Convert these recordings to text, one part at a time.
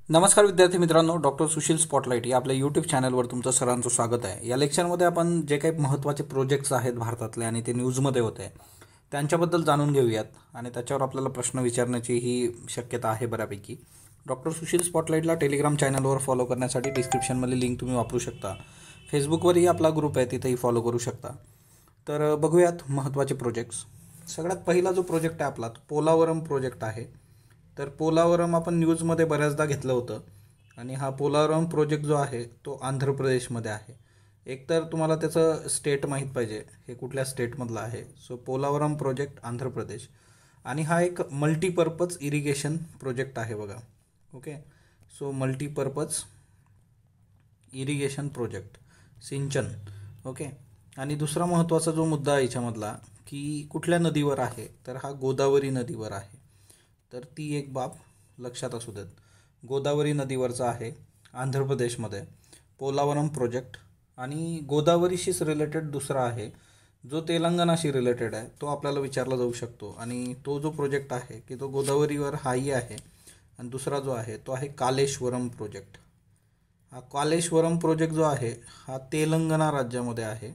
नमस्कार विद्यार्थी मित्रांनो, डॉक्टर सुशील स्पॉटलाईट या आपल्या यूट्यूब चॅनलवर तुमचं सर्वांचं स्वागत आहे। या लेक्चरमध्ये आपण जे काही महत्त्वाचे प्रोजेक्ट्स आहेत भारतातले आणि ते न्यूजमध्ये होते त्यांच्याबद्दल जाणून घेऊयात आणि त्याच्यावर आपल्याला प्रश्न विचारण्याची ही शक्यता आहे बऱ्यापैकी। डॉक्टर सुशील स्पॉटलाईटला टेलिग्राम चॅनलवर फॉलो करण्यासाठी डिस्क्रिप्शनमध्ये लिंक तुम्ही वापरू शकता। फेसबुकवरही आपला ग्रुप आहे, तिथेही फॉलो करू शकता। तर बघूयात महत्त्वाचे प्रोजेक्ट्स। सगळ्यात पहिला जो प्रोजेक्ट आहे आपला तो पोलावरम प्रोजेक्ट आहे। तर पोलावरम आपण न्यूजमध्ये बऱ्याचदा घेतलं होतं आणि हा पोलावरम प्रोजेक्ट जो आहे तो आंध्र प्रदेशमध्ये आहे। एकतर तुम्हाला त्याचं स्टेट माहीत पाहिजे, हे कुठल्या स्टेटमधलं आहे। सो पोलावरम प्रोजेक्ट आंध्र प्रदेश आणि हा एक मल्टीपर्पज इरिगेशन प्रोजेक्ट आहे बघा। Okay, so multipurpose irrigation project, सिंचन। ओके, आणि दुसरा महत्त्वाचा जो मुद्दा आहे याच्यामधला की कुठल्या नदीवर आहे, तर हा गोदावरी नदीवर आहे। तर ती एक बाब लक्षात असू देत, गोदावरी नदीवरचा आहे आंध्र प्रदेशमध्ये पोलावरम प्रोजेक्ट। आणि गोदावरीशीच रिलेटेड दुसरा आहे जो तेलंगणाशी रिलेटेड आहे, तो आपल्याला विचारला जाऊ शकतो। आणि तो जो प्रोजेक्ट आहे की तो गोदावरीवर हाही आहे आणि दुसरा जो आहे तो आहे कालेश्वरम प्रोजेक्ट। हा कालेश्वरम प्रोजेक्ट जो आहे हा तेलंगणा राज्यामध्ये आहे।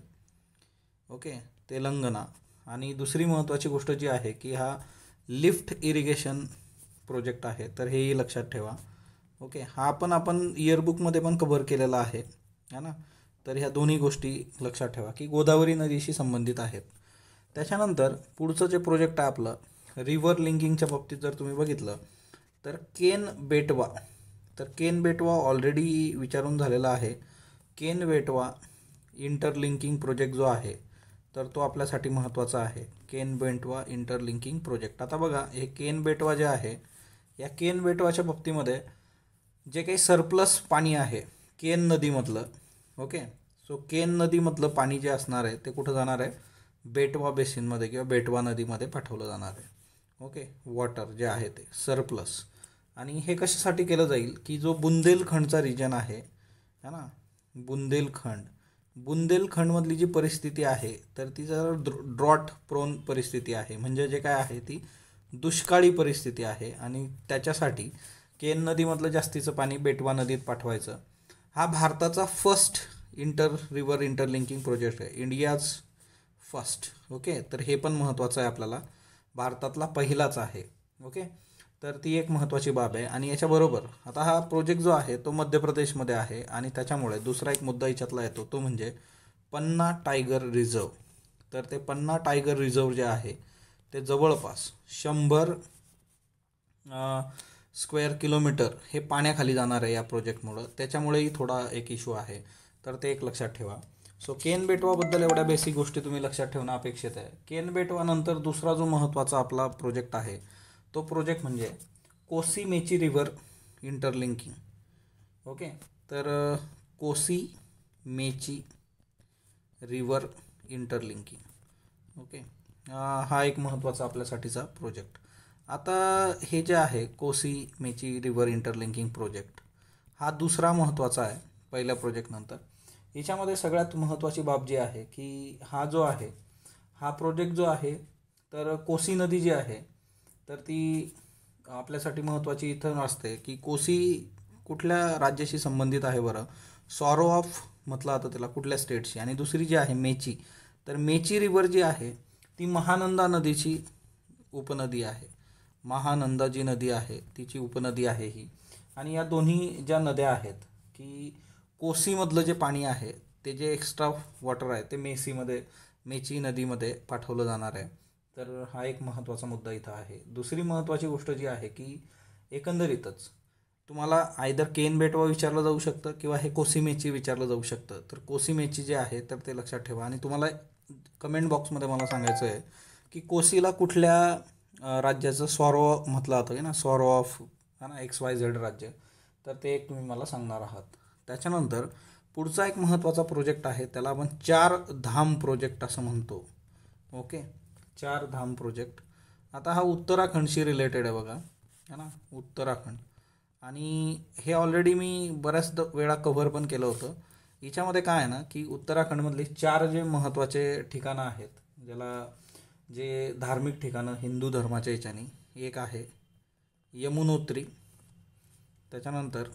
ओके, तेलंगणा। आणि दुसरी महत्त्वाची गोष्ट जी आहे की हा लिफ्ट इरिगेशन प्रोजेक्ट आहे, तर हेही लक्षात ठेवा। ओके, हा पण आपण इयरबुकमध्ये पण कव्हर केलेला आहे ना। तर ह्या दोन्ही गोष्टी लक्षात ठेवा की गोदावरी नदीशी संबंधित आहेत। त्याच्यानंतर पुढचं जे प्रोजेक्ट आहे आपलं रिव्हर लिंकिंगच्या बाबतीत जर तुम्ही बघितलं तर केन बेटवा। तर केन बेटवा ऑलरेडी विचारून झालेला आहे। केन बेटवा इंटरलिंकिंग प्रोजेक्ट जो आहे तर तो आपल्यासाठी महत्त्वाचा आहे, केन बेटवा इंटरलिंकिंग प्रोजेक्ट। आता बघा, हे केन बेटवा जे आहे, या केन बेटवाच्या बाबतीमध्ये जे काही सरप्लस पाणी आहे केन नदीमधलं, ओके, सो केन नदीमधलं पाणी जे असणार आहे ते कुठं जाणार आहे, बेटवा बेसिनमध्ये किंवा बेटवा नदीमध्ये पाठवलं जाणार आहे। ओके, वॉटर जे आहे ते सरप्लस। आणि हे कशासाठी केलं जाईल की जो बुंदेलखंडचा रिजन आहे ना, बुंदेलखंडमधली जी परिस्थिती आहे तर ती जरा ड्रॉट प्रोन परिस्थिती आहे, म्हणजे जे काय आहे ती दुष्काळी परिस्थिती आहे। आणि त्याच्यासाठी केन नदीमधलं जास्तीचं पाणी बेटवा नदीत पाठवायचं। हा भारताचा फर्स्ट रिव्हर इंटरलिंकिंग प्रोजेक्ट आहे, इंडियाज फर्स्ट। ओके, तर हे पण महत्त्वाचं आहे आपल्याला, भारतातला पहिलाच आहे। ओके, तर ती एक महत्त्वाची बाब आहे। आणि याच्याबरोबर आता हा प्रोजेक्ट जो आहे तो मध्य प्रदेशमध्ये आहे आणि त्याच्यामुळे दुसरा एक मुद्दा याच्यातला येतो तो म्हणजे पन्ना टायगर रिझर्व। तर ते पन्ना टायगर रिझर्व जे आहे ते जवळपास 100 स्क्वेअर किलोमीटर हे पाण्याखाली जाणार आहे या प्रोजेक्टमुळं, त्याच्यामुळेही थोडा एक इश्यू आहे, तर ते एक लक्षात ठेवा। सो केन बेटवाबद्दल एवढ्या बेसिक गोष्टी तुम्ही लक्षात ठेवणं अपेक्षित आहे। केन बेटवानंतर दुसरा जो महत्त्वाचा आपला प्रोजेक्ट आहे तो प्रोजेक्ट म्हणजे Kosi Mechi river interlinking. Okay, तर Kosi Mechi river interlinking. Okay, हा एक महत्त्वाचा आपल्यासाठीचा प्रोजेक्ट। आता हे जे आहे Kosi Mechi river interlinking project, हा दुसरा महत्त्वाचा आहे पहिल्या प्रोजेक्टनंतर। याच्यामध्ये सगळ्यात महत्त्वाची बाब जी आहे की हा जो आहे हा प्रोजेक्ट जो आहे तर कोसी नदी जी आहे तर ती आपल्यासाठी महत्त्वाची इथं असते की कोसी कुठल्या राज्याशी संबंधित आहे बरं, सॉरो ऑफ म्हटलं आता त्याला कुठल्या स्टेटशी। आणि दुसरी जी आहे मेची, तर मेची रिव्हर जी आहे ती महानंदा नदीची उपनदी आहे, महानंदा जी नदी आहे तिची उपनदी आहे ही। आणि या दोन्ही ज्या नद्या आहेत की कोसीमधलं जे पाणी आहे ते जे एक्स्ट्रा वॉटर आहे ते मेची नदीमध्ये पाठवलं जाणार आहे। तर हा एक महत्त्वाचा मुद्दा इथं आहे। दुसरी महत्त्वाची गोष्ट जी आहे की एकंदरीतच तुम्हाला आयदर केन बेटवा विचारलं जाऊ शकतं किंवा हे कोसी मेची विचारलं जाऊ शकतं। तर कोसी मेची जे आहे तर ते लक्षात ठेवा। आणि तुम्हाला कमेंट बॉक्समध्ये मला सांगायचं आहे की कोसीला कुठल्या राज्याचं सॉरो म्हटलं जातं ना, सॉरो ऑफ है ना, XYZ राज्य, तर ते एक तुम्ही मला सांगणार आहात। त्याच्यानंतर पुढचा एक महत्त्वाचा प्रोजेक्ट आहे त्याला आपण 4 धाम प्रोजेक्ट असं म्हणतो। ओके, 4 धाम प्रोजेक्ट। आता हा उत्तराखंडशी रिलेटेड आहे बघा, है ना, उत्तराखंड। आणि हे ऑलरेडी मी बऱ्याच वेळा कव्हर पण केलं होतं। याच्यामध्ये काय आहे ना की उत्तराखंडमधले 4 जे महत्त्वाचे ठिकाणं आहेत, ज्याला जे धार्मिक ठिकाणं हिंदू धर्माच्या याच्यानी, एक आहे यमुनोत्री, त्याच्यानंतर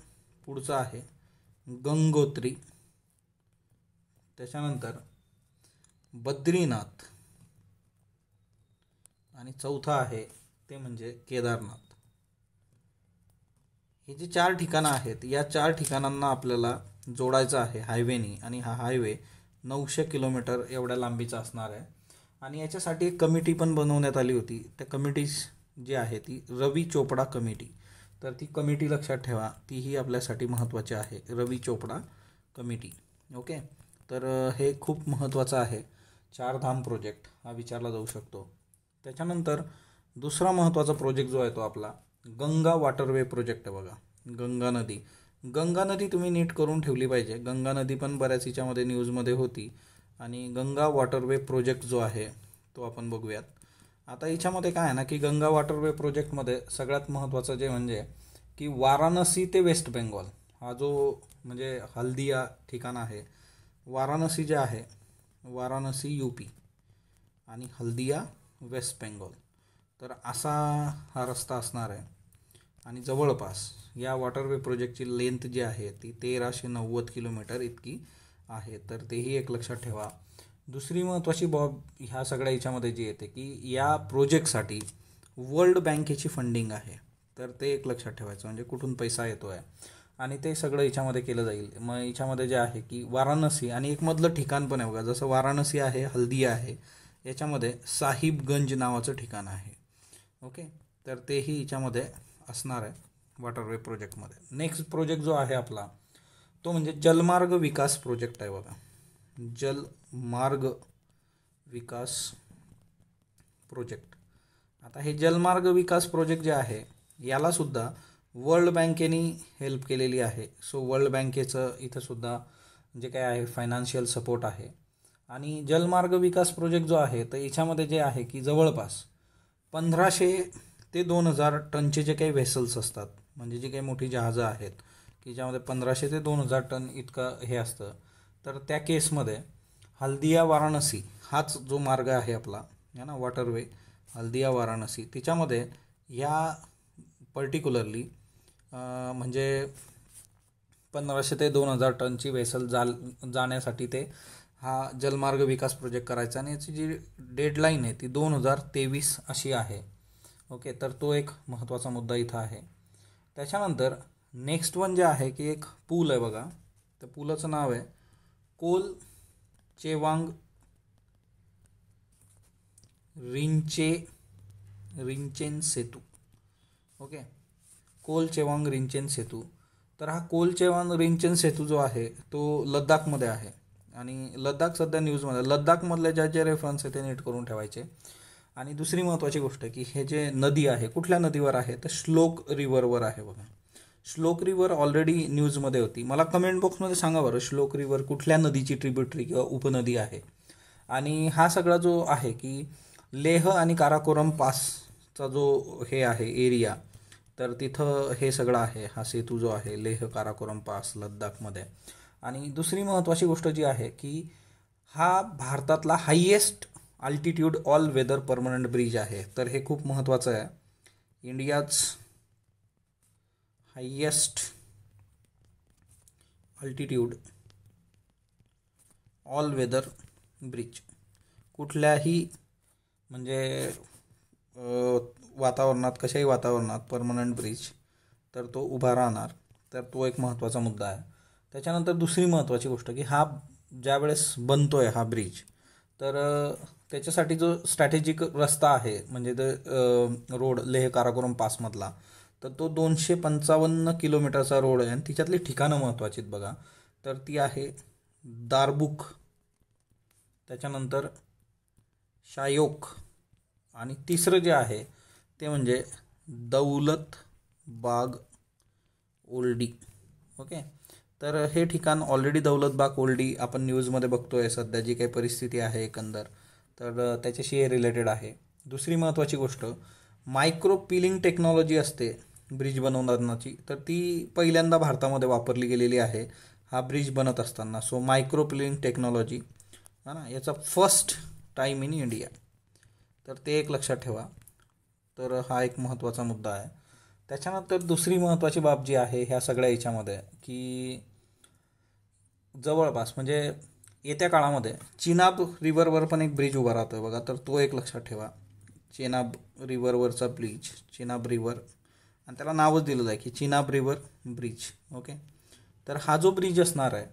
पुढचं आहे गंगोत्री, त्याच्यानंतर बद्रीनाथ आणि चौथा आहे ते म्हणजे केदारनाथ. हे जे 4 ठिकाणं आहेत, या 4 ठिकाणांना आपल्याला जोडायचं आहे हायवेनी, आणि हा हायवे 900 किलोमीटर एवढ्या लांबीचा असणार आहे. आणि याच्यासाठी एक कमिटी पण बनवण्यात आली होती. त्या कमिटी जी आहे ती रवी चोपडा कमिटी. तर ती कमिटी लक्षात ठेवा, तीही आपल्यासाठी महत्त्वाची आहे, रवी चोपडा कमिटी. ओके, तर हे खूप महत्त्वाचं आहे. 4 धाम प्रोजेक्ट हा विचारला जाऊ शकतो. त्याच्यानंतर दुसरा महत्त्वाचा प्रोजेक्ट जो आहे तो आपला गंगा वॉटरवे प्रोजेक्ट आहे बघा. गंगा नदी तुम्ही नीट करून ठेवली पाहिजे. गंगा नदी पण बऱ्याच हिच्यामध्ये न्यूजमध्ये होती. आणि गंगा वॉटरवे प्रोजेक्ट जो आहे तो आपण बघूयात. आता याच्यामध्ये काय आहे ना की गंगा वॉटरवे प्रोजेक्टमध्ये सगळ्यात महत्त्वाचं जे म्हणजे की वाराणसी ते वेस्ट बेंगॉल हा जो म्हणजे हल्दिया ठिकाण आहे, वाराणसी जे आहे, वाराणसी UP आणि हल्दिया वेस्ट बेंगॉल, तर असा हा रस्ता असणार आहे. आणि जवळपास या वॉटरवे प्रोजेक्टची लेंथ जी आहे ती 1390 किलोमीटर इतकी आहे. तर तेही एक लक्षात ठेवा. दुसरी महत्त्वाची बाब ह्या सगळ्या याच्यामध्ये जी येते की या प्रोजेक्टसाठी वर्ल्ड बँकेची फंडिंग आहे. तर ते एक लक्षात ठेवायचं, म्हणजे कुठून पैसा येतो आहे आणि ते सगळं याच्यामध्ये केलं जाईल. मग याच्यामध्ये जे आहे की वाराणसी आणि एक मधलं ठिकाण पण आहे बघा, जसं वाराणसी आहे, हल्दिया आहे, याच्यामध्ये साहिबगंज नावाचं ठिकाण आहे. ओके, तर तेही याच्यामध्ये असणार आहे वॉटरवे प्रोजेक्टमध्ये. नेक्स्ट प्रोजेक्ट जो आहे आपला तो म्हणजे जलमार्ग विकास प्रोजेक्ट आहे बघा. जलमार्ग विकास प्रोजेक्ट. आता हे जलमार्ग विकास प्रोजेक्ट जे आहे यालासुद्धा वर्ल्ड बँकेने हेल्प केलेली आहे. सो वर्ल्ड बँकेचं इथं सुद्धा जे काय आहे फायनान्शियल सपोर्ट आहे. आणि जलमार्ग विकास प्रोजेक्ट जो आहे तर याच्यामध्ये जे आहे की जवळपास 1500 ते 2000 टनचे जे काही व्हेसल्स असतात, म्हणजे जे काही मोठी जहाजं आहेत की ज्यामध्ये 1500 ते 2000 टन इतकं हे असतं, तर त्या केसमध्ये हल्दिया वाराणसी हाच जो मार्ग आहे आपला है ना, वॉटरवे हल्दिया वाराणसी, तिच्यामध्ये ह्या पर्टिक्युलरली म्हणजे 1500 ते 2000 टनची व्हेसल जाण्यासाठी ते हा जलमार्ग विकास प्रोजेक्ट करायचा. आणि याची जी डेडलाईन आहे ती 2023 अशी आहे. ओके, तर तो एक महत्त्वाचा मुद्दा इथं आहे. त्याच्यानंतर नेक्स्ट वन जे आहे की एक पूल आहे बघा. तर पुलाचं नाव आहे कोल चेवांग रिंचेन सेतू. ओके, कोल चेवांग रिंचेन सेतू. तर हा कोल चेवांग रिंचेन सेतू जो आहे तो लद्दाखमध्ये आहे. आणि लद्दाख सध्या न्यूजमध्ये, लद्दाखमधले जे रेफरन्स आहे ते नीट करून ठेवायचे. आणि दुसरी महत्त्वाची गोष्ट की हे जे नदी आहे कुठल्या नदीवर आहे तर श्लोक रिव्हरवर आहे बघा. श्लोक रिव्हर ऑलरेडी न्यूजमध्ये होती. मला कमेंट बॉक्समध्ये सांगा बरं, श्लोक रिव्हर कुठल्या नदीची ट्रिब्युटरी किंवा उपनदी आहे. आणि हा सगळा जो आहे की लेह आणि काराकोरम पासचा जो हे आहे एरिया, तर तिथं हे सगळं आहे. हा सेतू जो आहे लेह काराकोरम पास लद्दाखमध्ये. आणि दुसरी महत्त्वाची गोष्ट जी आहे की हा भारतातला highest altitude all weather permanent bridge आहे. तर हे खूप महत्त्वाचं आहे. India's highest altitude all weather bridge, कुठल्याही म्हणजे वातावरणात, कशाही वातावरणात परमनंट ब्रिज तर तो उभा राहणार. तर तो एक महत्त्वाचा मुद्दा आहे. त्याच्यानंतर दुसरी महत्त्वाची गोष्ट की हा ज्यावेळेस बनतो आहे हा ब्रिज, तर त्याच्यासाठी जो स्ट्रॅटेजिक रस्ता आहे म्हणजे रोड लेह काराकोरम पासमधला, तर तो 255 किलोमीटरचा रोड आहे. आणि तिच्यातली ठिकाणं महत्त्वाची आहेत बघा. तर ती आहे दारबुक, त्याच्यानंतर शायोक, आणि तिसरं जे आहे ते म्हणजे दौलत बाग ओल्डी. ओके, तर हे ठिकाण ऑलरेडी दौलत बाग ओल्डी आपण न्यूजमध्ये बघतोय सध्या जी काही परिस्थिती आहे एकंदर, तर त्याच्याशी हे रिलेटेड आहे. दुसरी महत्त्वाची गोष्ट मायक्रो पिलिंग टेक्नॉलॉजी असते ब्रिज बनवण्याची, तर ती पहिल्यांदा भारतामध्ये वापरली गेलेली आहे हा ब्रिज बनत असताना. सो मायक्रो पिलिंग टेक्नॉलॉजी हा ना, याचा फर्स्ट टाईम इन इंडिया. तर ते एक लक्षात ठेवा. तर हा एक महत्त्वाचा मुद्दा आहे. त्याच्यानंतर दुसरी महत्त्वाची बाब जी आहे ह्या सगळ्या याच्यामध्ये की जवळपास म्हणजे येत्या काळामध्ये चिनाब रिव्हरवर पण एक ब्रिज उभा राहतो आहे बघा, तर तो एक लक्षात ठेवा. चिनाब रिव्हरवरचा ब्रिज, चिनाब रिव्हर, आणि त्याला नावच दिलेलं आहे की चिनाब रिव्हर ब्रिज. ओके, तर हा जो ब्रिज असणार आहे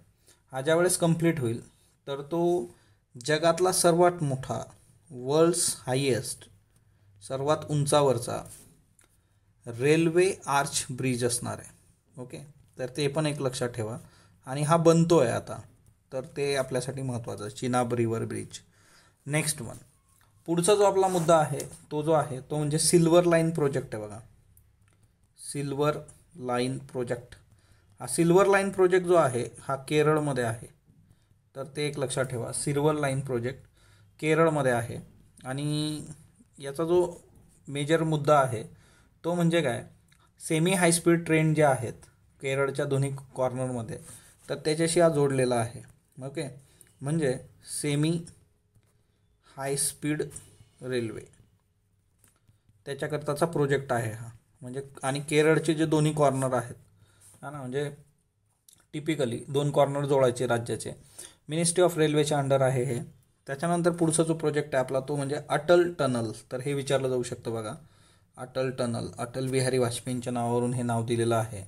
हा ज्यावेळेस कंप्लीट होईल तर तो जगातला सर्वात मोठा, वर्ल्ड्स हायेस्ट, सर्वात उंचावरचा रेल्वे आर्च ब्रिज असणार आहे. ओके, तर ते पण एक लक्षात ठेवा. आणि हा बनतो आहे आता, तर ते आपल्यासाठी महत्त्वाचं आहे, Chenab river bridge. Next one, पुढचा जो आपला मुद्दा आहे तो जो आहे तो म्हणजे सिल्वर लाईन प्रोजेक्ट आहे बघा. सिल्वर लाईन प्रोजेक्ट, हा सिल्वर लाईन प्रोजेक्ट जो आहे हा केरळमध्ये आहे. तर ते एक लक्षात ठेवा, सिल्वर लाईन प्रोजेक्ट केरळमध्ये आहे. आणि याचा जो मेजर मुद्दा आहे तो म्हणजे काय, सेमी हायस्पीड ट्रेन जे आहेत केरळच्या दोन्ही कॉर्नरमध्ये, तर त्याच्याशी हा जोडलेला आहे. ओके, म्हणजे सेमी हाय स्पीड रेल्वे त्याच्याकरताचा प्रोजेक्ट आहे हा. म्हणजे आणि केरळचे जे दोन्ही कॉर्नर आहेत हा ना, म्हणजे टिपिकली दोन कॉर्नर जोडायचे राज्याचे, मिनिस्ट्री ऑफ रेल्वेच्या अंडर आहे हे. त्याच्यानंतर पुढचा जो प्रोजेक्ट आहे आपला तो म्हणजे अटल टनल. तर हे विचारलं जाऊ शकतं बघा, अटल टनल, अटल बिहारी वाजपेयींच्या नावावरून हे नाव दिलेलं आहे.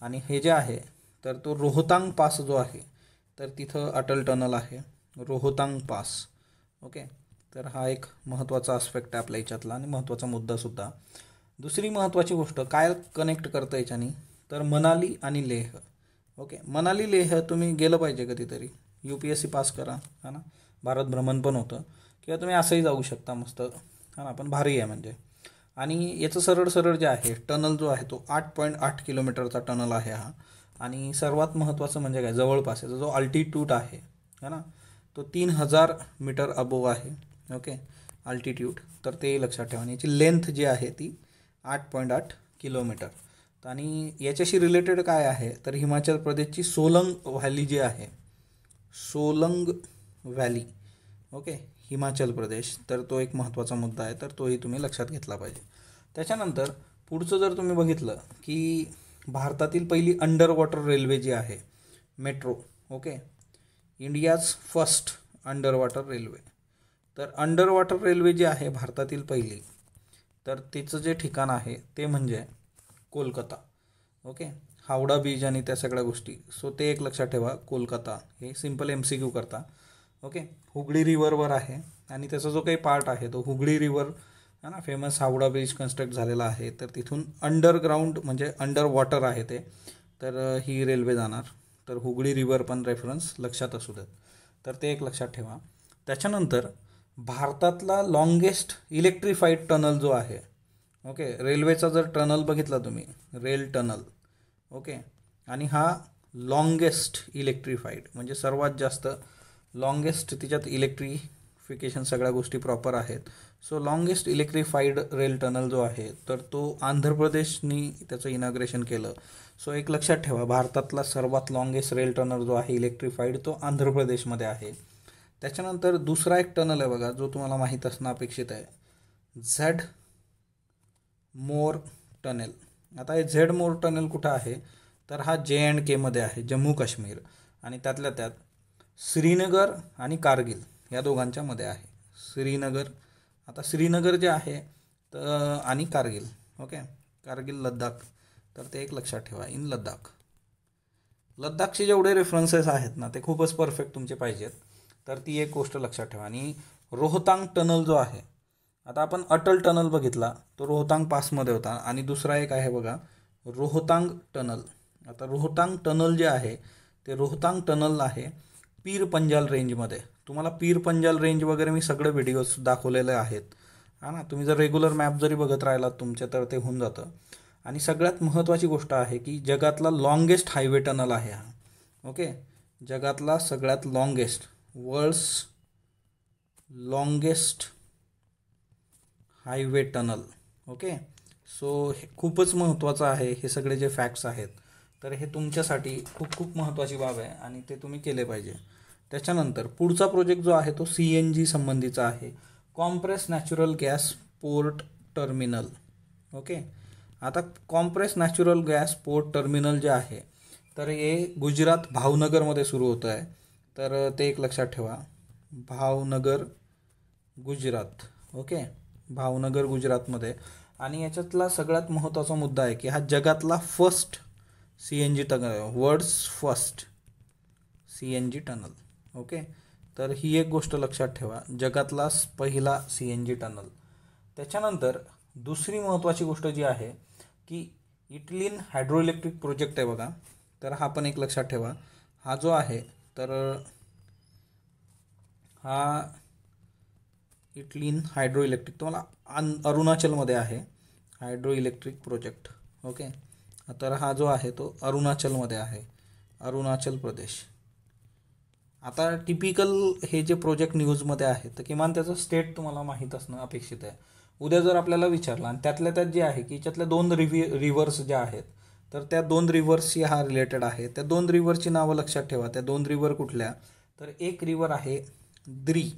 आणि हे जे आहे तर तो रोहतांग पास जो आहे तर तिथं अटल टनल आहे, रोहतांग पास. ओके, तर हा एक महत्त्वाचा आस्पेक्ट आहे आपल्या याच्यातला आणि महत्त्वाचा मुद्दासुद्धा. दुसरी महत्त्वाची गोष्ट काय कनेक्ट करतं याच्यानी, तर मनाली आणि लेह. ओके, मनाली लेह तुम्ही गेलं पाहिजे कधीतरी, UPSC पास करा हा ना, भारत भ्रमण पण होतं, किंवा तुम्ही असंही जाऊ शकता मस्त हा ना, पण भारी आहे म्हणजे. आणि याचं सरळ सरळ जे आहे टनल जो आहे तो 8.8 किलोमीटरचा टनल आहे हा. आणि सर्वात महत्त्वाचं म्हणजे काय, जवळपास याचा जो अल्टिट्यूड आहे है ना तो 3000 मीटर अबोव आहे. ओके, अल्टिट्यूड, तर ते लक्षात ठेवा. आणि याची लेंथ जी आहे ती 8.8 किलोमीटर. आणि याच्याशी रिलेटेड काय आहे तर हिमाचल प्रदेशची सोलंग व्हॅली जी आहे, सोलंग व्हॅली, ओके, हिमाचल प्रदेश, तर तो एक महत्त्वाचा मुद्दा आहे, तर तोही तुम्ही लक्षात घेतला पाहिजे. त्याच्यानंतर पुढचं जर तुम्ही बघितलं की भारतातील पहिली अंडर वॉटर रेल्वे जी आहे metro. Okay, India's first under water railway. तर अंडर वॉटर रेल्वे जी आहे भारतातील पहिली, तर तिचं जे ठिकाण आहे ते म्हणजे कोलकाता. ओके, हावडा बीच आणि त्या सगळ्या गोष्टी, सो ते एक लक्षात ठेवा, कोलकाता. हे सिम्पल MCQ करता. ओके, हुगळी रिव्हरवर आहे आणि त्याचा जो काही पार्ट आहे तो हुगळी रिव्हर है ना, फेमस हावडा ब्रिज कन्स्ट्रक्ट झालेला आहे, तर तिथून अंडरग्राऊंड म्हणजे अंडर वॉटर आहे ते, तर ही रेल्वे जाणार. तर हुगळी रिव्हर पण रेफरन्स लक्षात असू देत, तर ते एक लक्षात ठेवा. त्याच्यानंतर भारतातला लॉंगेस्ट इलेक्ट्रिफाईड टनल जो आहे, ओके, रेल्वेचा जर टनल बघितला तुम्ही, रेल टनल, ओके, आणि हा लॉंगेस्ट इलेक्ट्रिफाईड म्हणजे सर्वात जास्त लॉंगेस्ट, तिच्यात इलेक्ट्रिफिकेशन सगळ्या गोष्टी प्रॉपर आहेत. सो लॉंगेस्ट इलेक्ट्रिफाईड रेल टनल जो आहे तर तो आंध्र प्रदेशनी त्याचं इनॉग्रेशन केलं. सो एक लक्षात ठेवा, भारतातला सर्वात लॉंगेस्ट रेल टनल जो आहे इलेक्ट्रिफाईड तो आंध्र प्रदेशमध्ये आहे. त्याच्यानंतर दुसरा एक टनल आहे बघा जो तुम्हाला माहीत असणं अपेक्षित आहे, झेड मोर टनेल. आता हे झेड मोर टनेल कुठं आहे तर हा JNK मध्ये आहे, जम्मू काश्मीर, आणि त्यातल्या त्यात श्रीनगर आणि कारगिल या दोघांच्या मध्ये आहे. श्रीनगर, आता श्रीनगर जे आहे तर आणि कारगिल, ओके, कारगिल लद्दाख, तर ते एक लक्षात ठेवा, इन लद्दाख. लद्दाखचे जेवढे रेफरन्सेस आहेत ना ते खूपच परफेक्ट तुमचे पाहिजेत, तर ती एक गोष्ट लक्षात ठेवा. आणि रोहतांग टनल जो आहे, आता आपण अटल टनल बघितला तो रोहतांग पासमध्ये होता, आणि दुसरा एक आहे बघा रोहतांग टनल. आता रोहतांग टनल जे आहे ते रोहतांग टनल आहे पीर पंजाल रेंजमध्ये. तुम्हाला पीर पंजाल रेंज वगैरे मी सगळे व्हिडिओज दाखवलेले आहेत हा ना, तुम्ही जर रेग्युलर मॅप जरी बघत राहिलात तुमच्या तर ते होऊन जातं. आणि सगळ्यात महत्त्वाची गोष्ट आहे की जगातला लॉंगेस्ट हायवे टनल आहे हा. ओके, जगातला सगळ्यात longest, world's longest highway tunnel. Okay, so हे खूपच महत्त्वाचं आहे. हे सगळे जे फॅक्ट्स आहेत तर हे तुमच्यासाठी खूप खूप महत्त्वाची बाब आहे आणि ते तुम्ही केले पाहिजे. त्याच्यानंतर पुढचा प्रोजेक्ट जो आहे तो CNG संबंधीचा आहे, compress natural gas port terminal. Okay, आता compress natural gas port terminal जे आहे तर हे गुजरात भावनगरमध्ये सुरू होतं आहे. तर ते एक लक्षात ठेवा, भावनगर गुजरात. ओके, भावनगर गुजरातमध्ये. आणि याच्यातला सगळ्यात महत्त्वाचा मुद्दा आहे की हा जगातला first CNG tunnel, world's first CNG tunnel. Okay, तर ही एक गोष्ट लक्षात ठेवा, जगातला पहिला CNG टनल. त्याच्यानंतर दुसरी महत्त्वाची गोष्ट जी आहे की इटलीन हायड्रो इलेक्ट्रिक प्रोजेक्ट आहे बघा. तर हा पण एक लक्षात ठेवा. हा जो आहे तर हा इटलीन हायड्रो इलेक्ट्रिक तुम्हाला अरुणाचलमध्ये आहे, हायड्रो इलेक्ट्रिक प्रोजेक्ट. ओके, तर हा जो आहे तो अरुणाचलमध्ये आहे, अरुणाचल प्रदेश. आता टिपिकल हे जे प्रोजेक्ट न्यूजमध्ये आहे तर किमान त्याचं स्टेट तुम्हाला माहीत असणं अपेक्षित आहे. उद्या जर आपल्याला विचारलं आणि त्यातल्या त्यात जे आहे की याच्यातल्या 2 रिव्हर्स ज्या आहेत तर त्या 2 रिव्हर्सशी हा रिलेटेड आहे. त्या 2 रिव्हरची नावं लक्षात ठेवा. त्या 2 रिव्हर कुठल्या, तर एक रिव्हर आहे द्री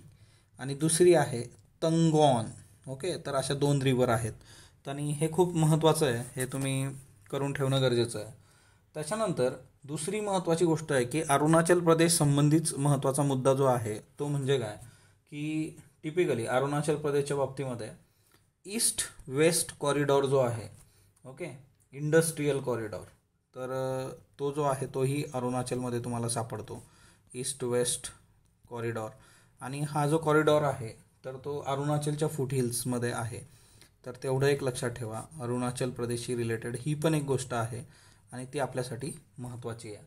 आणि दुसरी आहे तंगॉन. ओके, तर अशा 2 रिव्हर आहेत. आणि हे खूप महत्त्वाचं आहे, हे तुम्ही करून ठेवणं गरजेचं आहे. त्याच्यानंतर दुसरी महत्त्वाची गोष्ट आहे की अरुणाचल प्रदेश संबंधित महत्त्वाचा मुद्दा जो आहे तो म्हणजे काय की टिपिकली अरुणाचल प्रदेशच्या बाबतीमध्ये ईस्ट वेस्ट कॉरिडॉर जो आहे, ओके, इंडस्ट्रीयल कॉरिडॉर, तर तो जो आहे तोही अरुणाचलमध्ये तुम्हाला सापडतो, ईस्ट वेस्ट कॉरिडॉर. आणि हा जो कॉरिडॉर आहे तर तो अरुणाचलच्या फूट हिल्समध्ये आहे. तर तेवढं एक लक्षात ठेवा, अरुणाचल प्रदेशशी रिलेटेड ही पण एक गोष्ट आहे आणि ती आपल्यासाठी महत्त्वाची आहे.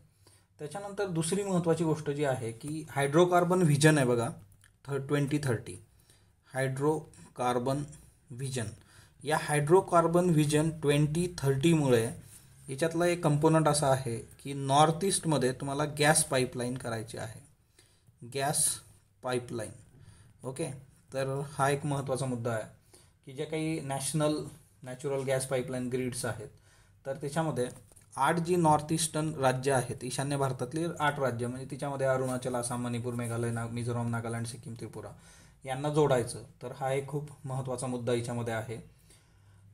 त्याच्यानंतर दुसरी महत्त्वाची गोष्ट जी आहे की हायड्रोकार्बन व्हिजन आहे बघा, 2030 हायड्रोकार्बन व्हिजन. या हायड्रोकार्बन व्हिजन 2030मुळे याच्यातला एक कंपोनंट असा आहे की नॉर्थ ईस्टमध्ये तुम्हाला गॅस पाईपलाईन करायची आहे, गॅस पाईपलाईन. ओके, तर हा एक महत्त्वाचा मुद्दा आहे की जे काही नॅचरल गॅस पाईपलाईन ग्रिड्स आहेत तर त्याच्यामध्ये 8 जी नॉर्थ ईस्टर्न राज्य आहेत, ईशान्य भारतातली 8 राज्य, म्हणजे तिच्यामध्ये अरुणाचल, आसाम, मणिपूर, मेघालय, मिझोराम, नागालँड, सिक्कीम, त्रिपुरा यांना जोडायचं. तर हा एक खूप महत्त्वाचा मुद्दा याच्यामध्ये आहे.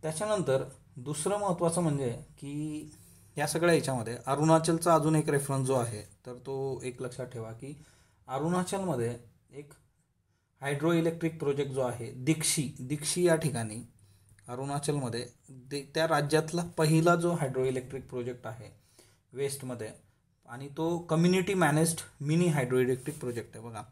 त्याच्यानंतर दुसरं महत्त्वाचं म्हणजे की या सगळ्या याच्यामध्ये अरुणाचलचा अजून एक रेफरन्स जो आहे तर तो एक लक्षात ठेवा की अरुणाचलमध्ये एक हायड्रो इलेक्ट्रिक प्रोजेक्ट जो आहे दीक्षी या ठिकाणी अरुणाचलमध्ये त्या राज्यातला पहिला जो हायड्रो इलेक्ट्रिक प्रोजेक्ट आहे वेस्टमध्ये, आणि तो community managed mini hydro electric project आहे बघा.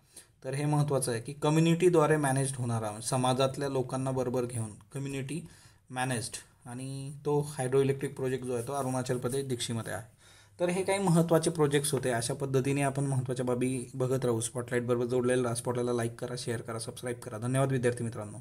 तर हे महत्त्वाचं आहे की कम्युनिटीद्वारे मॅनेज्ड होणारा, समाजातल्या लोकांना बरोबर घेऊन कम्युनिटी मॅनेज्ड, आणि तो हायड्रो इलेक्ट्रिक प्रोजेक्ट जो आहे तो अरुणाचल प्रदेश दीक्षीमध्ये आहे. तर हे काही महत्त्वाचे प्रोजेक्ट्स होते. अशा पद्धतीने आपण महत्त्वाच्या बाबी बघत राहू. स्पॉटलाईट बरोबर जोडलेला स्पॉटलाईटला लाईक करा, शेअर करा, सबस्क्राईब करा. धन्यवाद विद्यार्थी मित्रांनो.